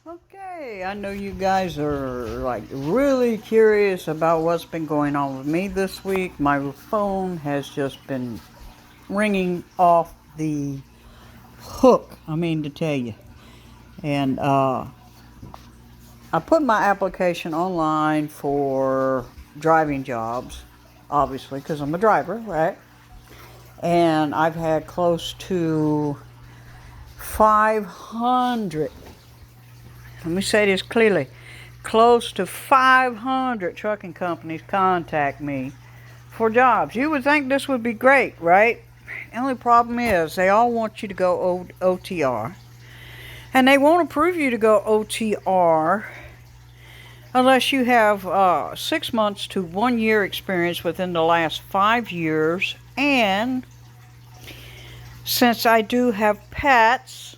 Okay, I know you guys are like really curious about what's been going on with me this week. My phone has just been ringing off the hook, I mean to tell you. And I put my application online for driving jobs, obviously, because I'm a driver, right? And I've had close to 500, let me say this clearly, close to 500 trucking companies contact me for jobs. You would think this would be great, right? The only problem is they all want you to go OTR. And they won't approve you to go OTR unless you have 6 months to 1 year experience within the last 5 years. And since I do have pets,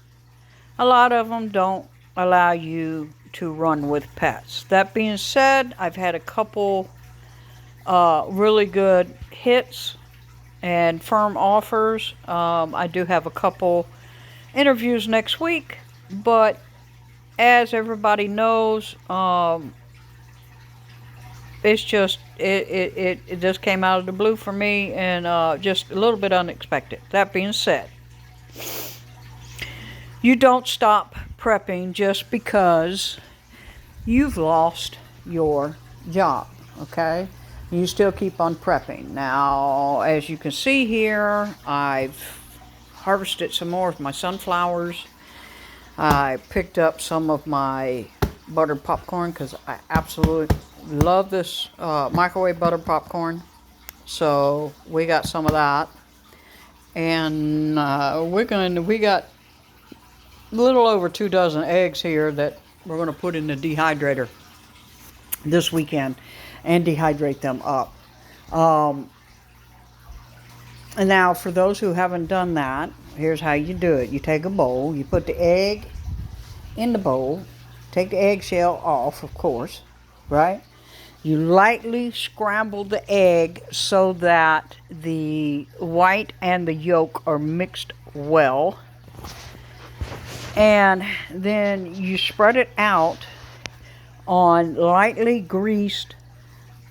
a lot of them don't allow you to run with pets. That being said, I've had a couple really good hits and firm offers. I do have a couple interviews next week, but as everybody knows, it's just it just came out of the blue for me, and just a little bit unexpected. That being said, you don't stop prepping just because you've lost your job, okay? You still keep on prepping. Now, as you can see here, I've harvested some more of my sunflowers. I picked up some of my buttered popcorn because I absolutely love this microwave buttered popcorn. So we got some of that. And we got a little over 2 dozen eggs here that we're going to put in the dehydrator this weekend and dehydrate them up. And now for those who haven't done that, here's how you do it. You take a bowl, you put the egg in the bowl, take the eggshell off, of course, right? You lightly scramble the egg so that the white and the yolk are mixed well. And then you spread it out on lightly greased,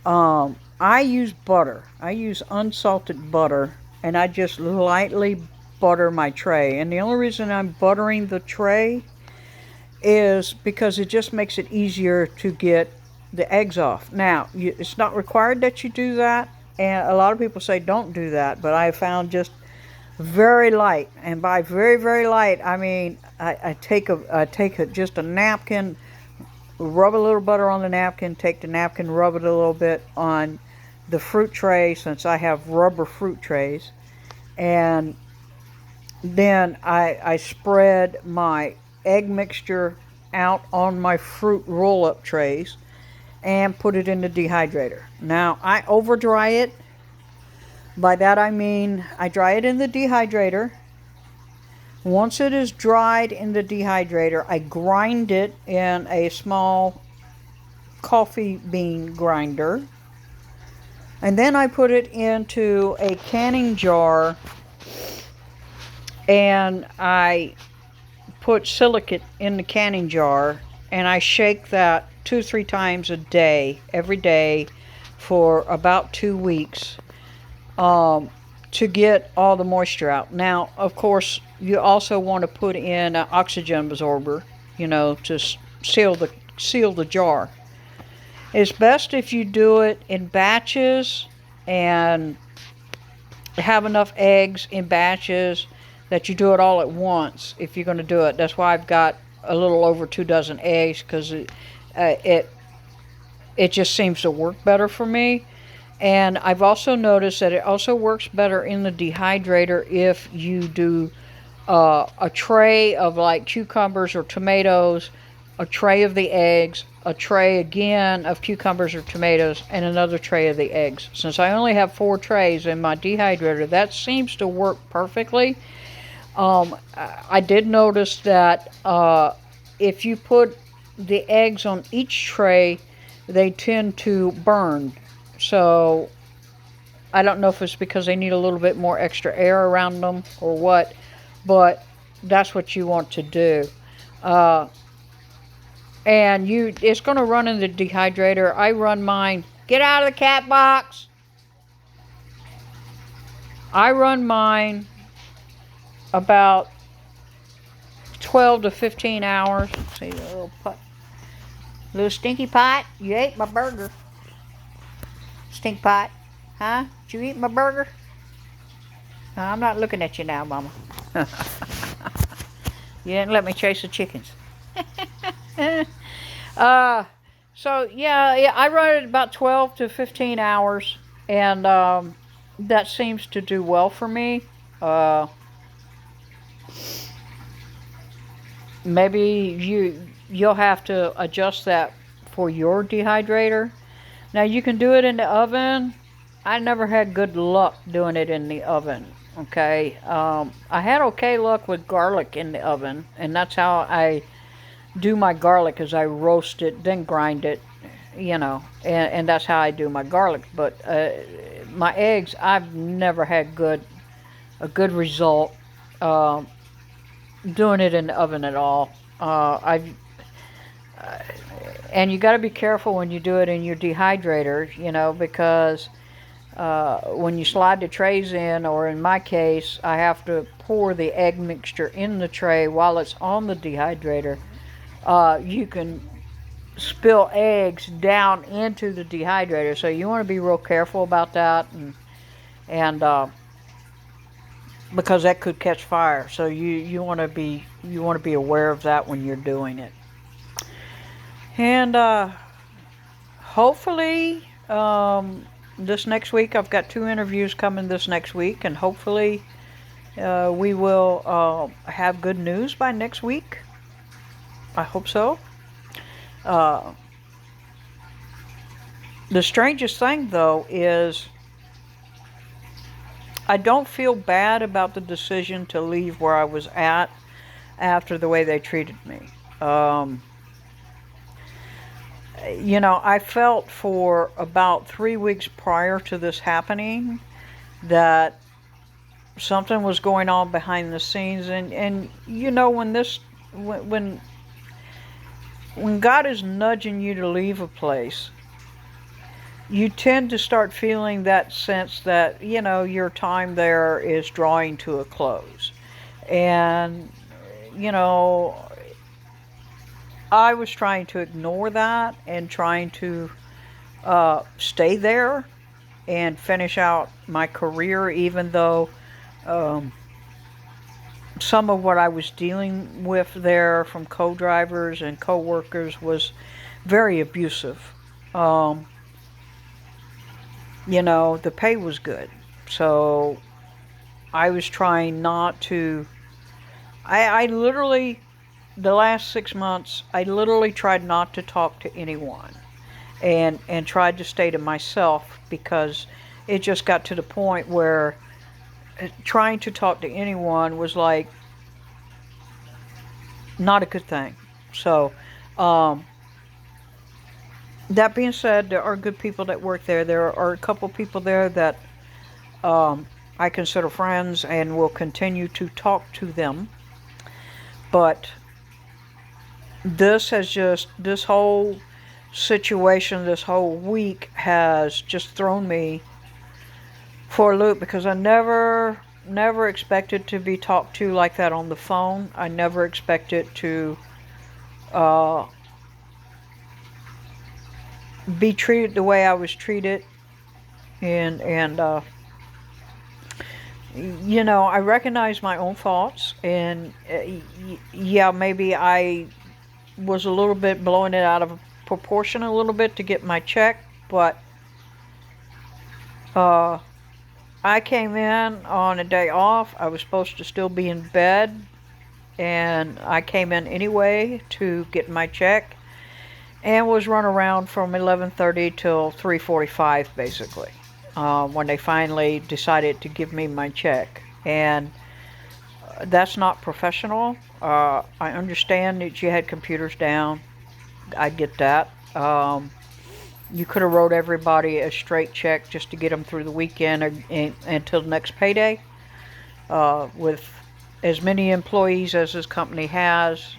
I use butter. I use unsalted butter, and I just lightly butter my tray. And the only reason I'm buttering the tray is because it just makes it easier to get the eggs off. Now, it's not required that you do that, and a lot of people say don't do that, but I found just very light, and by very, very light, I mean I take just a napkin, rub a little butter on the napkin, take the napkin, rub it a little bit on the fruit tray, since I have rubber fruit trays, and then I spread my egg mixture out on my fruit roll-up trays and put it in the dehydrator. Now, I over dry it. By that I mean I dry it in the dehydrator. Once it is dried in the dehydrator, I grind it in a small coffee bean grinder. And then I put it into a canning jar, and I put silicate in the canning jar, and I shake that 2-3 times a day, every day, for about 2 weeks. To get all the moisture out. Now, of course, you also want to put in an oxygen absorber, to seal the jar. It's best if you do it in batches and have enough eggs in batches that you do it all at once if you're going to do it. That's why I've got a little over 2 dozen eggs, because it just seems to work better for me. And I've also noticed that it also works better in the dehydrator if you do a tray of like cucumbers or tomatoes, a tray of the eggs, a tray again of cucumbers or tomatoes, and another tray of the eggs. Since I only have 4 trays in my dehydrator, that seems to work perfectly. I did notice that if you put the eggs on each tray, they tend to burn. So I don't know if it's because they need a little bit more extra air around them or what, but that's what you want to do. and it's going to run in the dehydrator. I run mine. Get out of the cat box. I run mine about 12 to 15 hours. See the little stinky pot. You ate my burger. Stink pot. Huh? Did you eat my burger? No, I'm not looking at you now, Mama. You didn't let me chase the chickens. So yeah, I run it about 12 to 15 hours, and that seems to do well for me. Maybe you'll have to adjust that for your dehydrator. Now you can do it in the oven. I never had good luck doing it in the oven. Okay, I had okay luck with garlic in the oven, and that's how I do my garlic, is I roast it, then grind it, and that's how I do my garlic. But my eggs, I've never had a good result doing it in the oven at all. And you got to be careful when you do it in your dehydrator, because when you slide the trays in, or in my case, I have to pour the egg mixture in the tray while it's on the dehydrator. You can spill eggs down into the dehydrator, so you want to be real careful about that, and because that could catch fire. So you want to be aware of that when you're doing it. And hopefully this next week, I've got 2 interviews coming this next week, and hopefully we will have good news by next week. I hope so. The strangest thing, though, is I don't feel bad about the decision to leave where I was at after the way they treated me. I felt for about 3 weeks prior to this happening that something was going on behind the scenes, and when God is nudging you to leave a place, you tend to start feeling that sense that your time there is drawing to a close. And I was trying to ignore that and trying to stay there and finish out my career, even though some of what I was dealing with there from co-drivers and co-workers was very abusive. The pay was good. So I was trying not to... I literally, the last 6 months, I literally tried not to talk to anyone and tried to stay to myself, because it just got to the point where trying to talk to anyone was like not a good thing. So that being said, there are good people that work there. There are a couple people there that I consider friends and will continue to talk to them. But this whole situation, this whole week has just thrown me for a loop, because I never expected to be talked to like that on the phone. I never expected to be treated the way I was treated, and I recognize my own faults, and yeah, maybe I was a little bit blowing it out of proportion a little bit to get my check, but I came in on a day off. I was supposed to still be in bed, and I came in anyway to get my check, and was run around from 11:30 till 3:45 basically, when they finally decided to give me my check. And that's not professional. I understand that you had computers down. I get that. You could have wrote everybody a straight check just to get them through the weekend until next payday. With as many employees as this company has,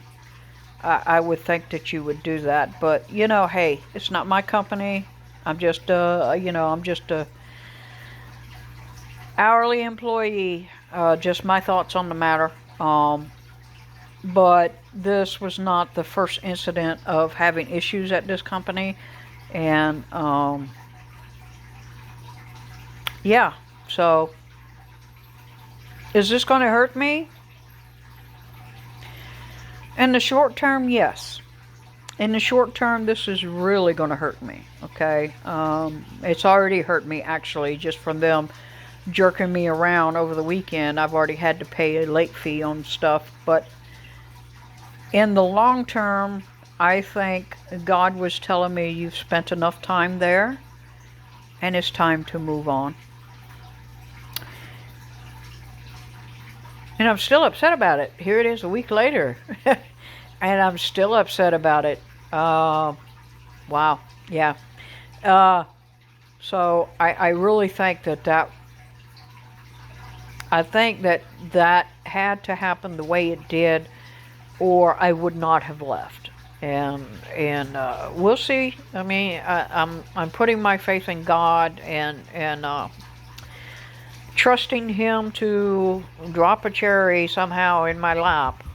I would think that you would do that. But, hey, it's not my company. I'm just, I'm just a hourly employee. Just my thoughts on the matter. But this was not the first incident of having issues at this company. And, yeah, so is this going to hurt me? In the short term, yes. In the short term, this is really going to hurt me, okay? It's already hurt me, actually, just from them jerking me around over the weekend. I've already had to pay a late fee on stuff, but in the long term, I think God was telling me, you've spent enough time there, and it's time to move on. And I'm still upset about it. Here it is a week later. And I'm still upset about it. Wow. Yeah. So I really think that I think that had to happen the way it did, or I would not have left. And we'll see. I mean, I'm putting my faith in God and trusting Him to drop a cherry somehow in my lap.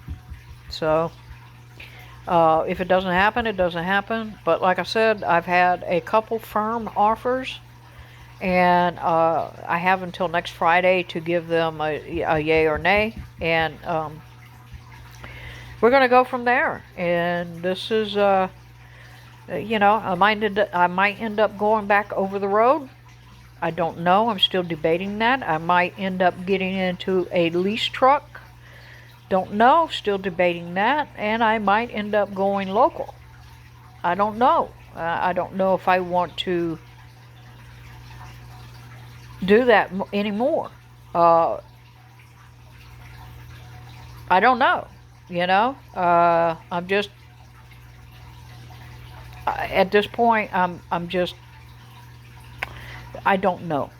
So if it doesn't happen, it doesn't happen. But like I said, I've had a couple firm offers, and I have until next Friday to give them a yay or nay, and we're going to go from there. And this is, I might end up going back over the road. I don't know. I'm still debating that. I might end up getting into a lease truck. Don't know. Still debating that. And I might end up going local. I don't know. I don't know if I want to do that anymore. I don't know. I'm just, at this point, I'm just, I don't know.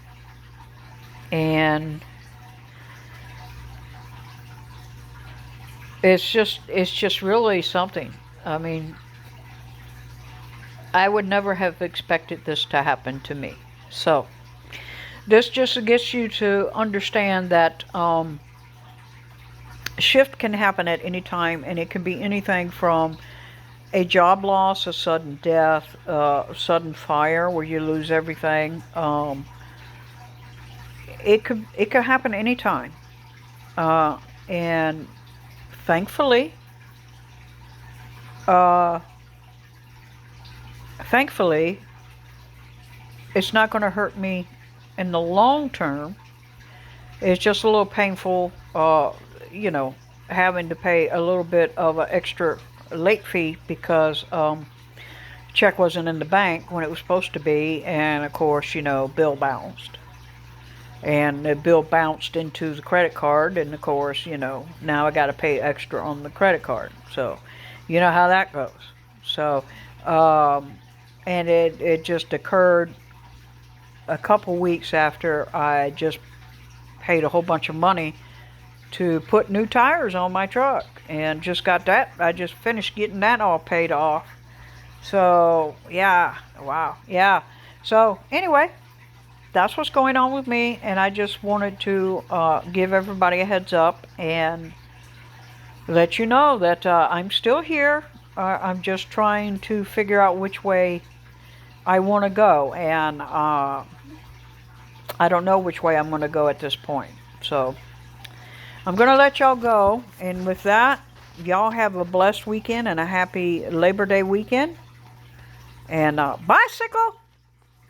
And it's just really something. I mean, I would never have expected this to happen to me. So this just gets you to understand that shift can happen at any time, and it can be anything from a job loss, a sudden death, sudden fire where you lose everything. It could happen anytime. And thankfully, it's not going to hurt me in the long term. It's just a little painful, having to pay a little bit of an extra late fee because check wasn't in the bank when it was supposed to be, and of course, bill bounced. And the bill bounced into the credit card, and of course, now I got to pay extra on the credit card. So, you know how that goes. So, and it just occurred a couple weeks after I just paid a whole bunch of money to put new tires on my truck, and just got that. I just finished getting that all paid off. So, yeah, wow, yeah. So, anyway, that's what's going on with me, and I just wanted to give everybody a heads up and let you know that I'm still here. I'm just trying to figure out which way I want to go, and I don't know which way I'm going to go at this point. So I'm going to let y'all go, and with that, y'all have a blessed weekend and a happy Labor Day weekend. And bicycle!